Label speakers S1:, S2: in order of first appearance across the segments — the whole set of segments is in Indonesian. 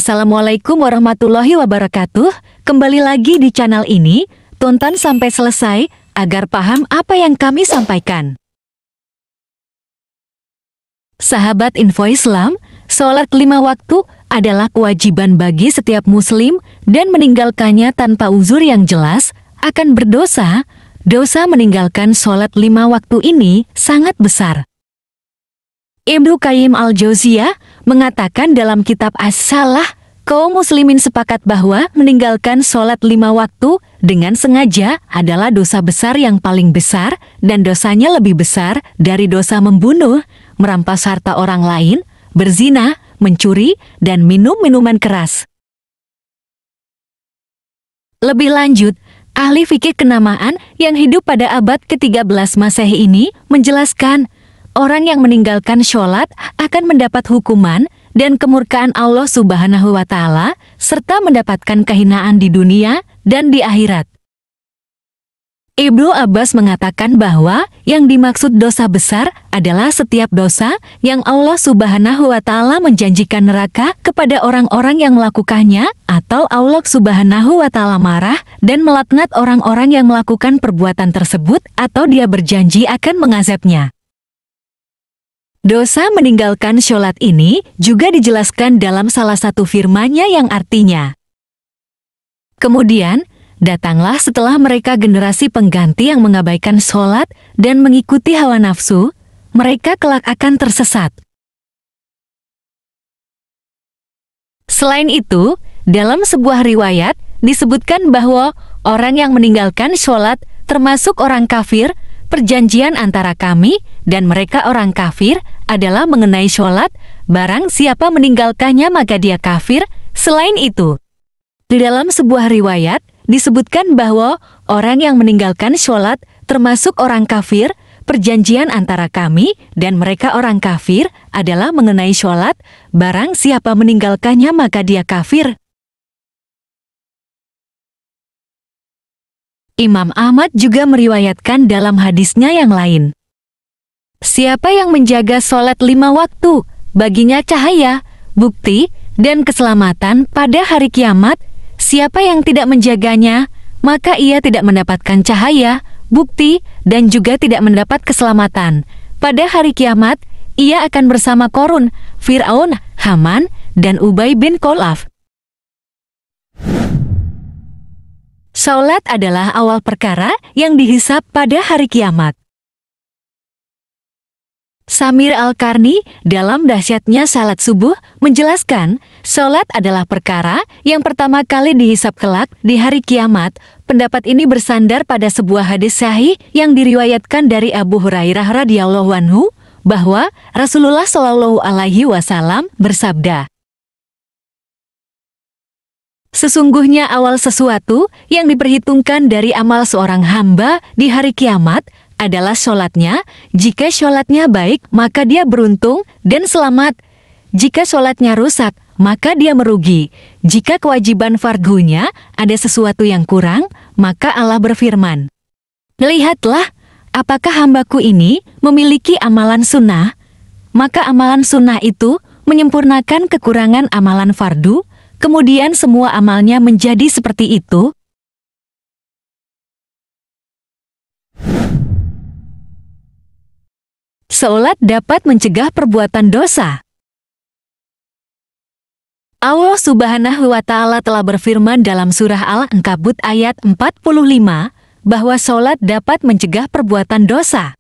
S1: Assalamualaikum warahmatullahi wabarakatuh. Kembali lagi di channel ini, tonton sampai selesai agar paham apa yang kami sampaikan. Sahabat Info Islam, sholat 5 waktu adalah kewajiban bagi setiap muslim dan meninggalkannya tanpa uzur yang jelas akan berdosa. Dosa meninggalkan sholat 5 waktu ini sangat besar. Ibnu Qayyim al-Jauziyah mengatakan dalam kitab As-Salah, kaum muslimin sepakat bahwa meninggalkan sholat 5 waktu dengan sengaja adalah dosa besar yang paling besar dan dosanya lebih besar dari dosa membunuh, merampas harta orang lain, berzina, mencuri, dan minum minuman keras. Lebih lanjut, ahli fikih kenamaan yang hidup pada abad ke-13 Masehi ini menjelaskan, orang yang meninggalkan sholat akan mendapat hukuman dan kemurkaan Allah Subhanahu wa Ta'ala, serta mendapatkan kehinaan di dunia dan di akhirat. Ibnu Abbas mengatakan bahwa yang dimaksud dosa besar adalah setiap dosa yang Allah Subhanahu wa Ta'ala menjanjikan neraka kepada orang-orang yang melakukannya, atau Allah Subhanahu wa Ta'ala marah dan melaknat orang-orang yang melakukan perbuatan tersebut, atau Dia berjanji akan mengazabnya. Dosa meninggalkan sholat ini juga dijelaskan dalam salah satu firman-Nya yang artinya, kemudian, datanglah setelah mereka generasi pengganti yang mengabaikan sholat dan mengikuti hawa nafsu, mereka kelak akan tersesat. Selain itu, dalam sebuah riwayat disebutkan bahwa orang yang meninggalkan sholat termasuk orang kafir. Perjanjian antara kami dan mereka orang kafir adalah mengenai sholat, barang siapa meninggalkannya maka dia kafir. Selain itu, di dalam sebuah riwayat disebutkan bahwa orang yang meninggalkan sholat termasuk orang kafir. Perjanjian antara kami dan mereka orang kafir adalah mengenai sholat, barang siapa meninggalkannya maka dia kafir. Imam Ahmad juga meriwayatkan dalam hadisnya yang lain, siapa yang menjaga sholat 5 waktu, baginya cahaya, bukti, dan keselamatan pada hari kiamat. Siapa yang tidak menjaganya, maka ia tidak mendapatkan cahaya, bukti, dan juga tidak mendapat keselamatan. Pada hari kiamat, ia akan bersama Qarun, Fir'aun, Haman, dan Ubay bin Khalaf. Salat adalah awal perkara yang dihisab pada hari kiamat. Samir Al-Qarni dalam dahsyatnya salat subuh menjelaskan, salat adalah perkara yang pertama kali dihisab kelak di hari kiamat. Pendapat ini bersandar pada sebuah hadis sahih yang diriwayatkan dari Abu Hurairah radhiyallahu anhu bahwa Rasulullah Shallallahu alaihi wasallam bersabda, sesungguhnya awal sesuatu yang diperhitungkan dari amal seorang hamba di hari kiamat adalah sholatnya. Jika sholatnya baik, maka dia beruntung dan selamat. Jika sholatnya rusak, maka dia merugi. Jika kewajiban fardhunya ada sesuatu yang kurang, maka Allah berfirman, lihatlah, apakah hambaku ini memiliki amalan sunnah? Maka amalan sunnah itu menyempurnakan kekurangan amalan fardu. Kemudian semua amalnya menjadi seperti itu. Salat dapat mencegah perbuatan dosa. Allah Subhanahu wa Ta'ala telah berfirman dalam surah Al-Ankabut ayat 45 bahwa salat dapat mencegah perbuatan dosa.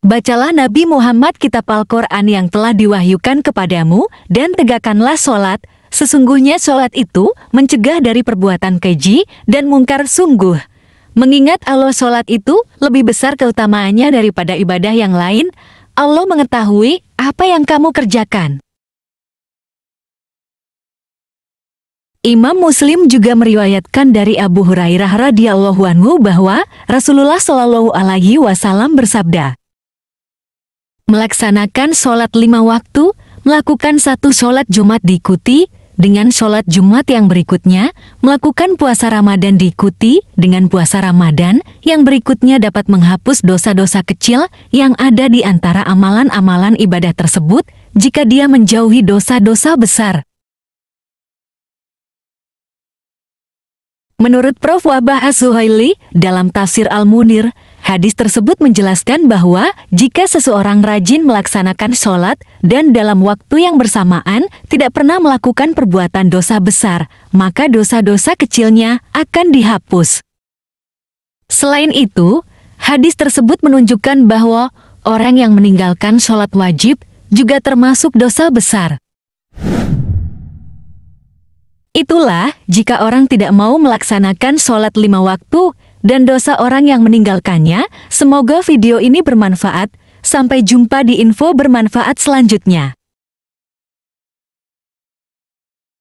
S1: Bacalah Nabi Muhammad kitab Al-Quran yang telah diwahyukan kepadamu dan tegakkanlah salat. Sesungguhnya sholat itu mencegah dari perbuatan keji dan mungkar. Sungguh, mengingat Allah, sholat itu lebih besar keutamaannya daripada ibadah yang lain. Allah mengetahui apa yang kamu kerjakan. Imam Muslim juga meriwayatkan dari Abu Hurairah radhiyallahu anhu bahwa Rasulullah Shallallahu alaihi wasallam bersabda, melaksanakan sholat 5 waktu, melakukan satu sholat Jumat diikuti dengan sholat Jumat yang berikutnya, melakukan puasa Ramadan diikuti dengan puasa Ramadan yang berikutnya dapat menghapus dosa-dosa kecil yang ada di antara amalan-amalan ibadah tersebut jika dia menjauhi dosa-dosa besar. Menurut Prof. Wahbah As-Suhaili, dalam tafsir Al-Munir, hadis tersebut menjelaskan bahwa jika seseorang rajin melaksanakan sholat dan dalam waktu yang bersamaan tidak pernah melakukan perbuatan dosa besar, maka dosa-dosa kecilnya akan dihapus. Selain itu, hadis tersebut menunjukkan bahwa orang yang meninggalkan sholat wajib juga termasuk dosa besar. Itulah jika orang tidak mau melaksanakan sholat 5 waktu dan dosa orang yang meninggalkannya. Semoga video ini bermanfaat. Sampai jumpa di info bermanfaat selanjutnya.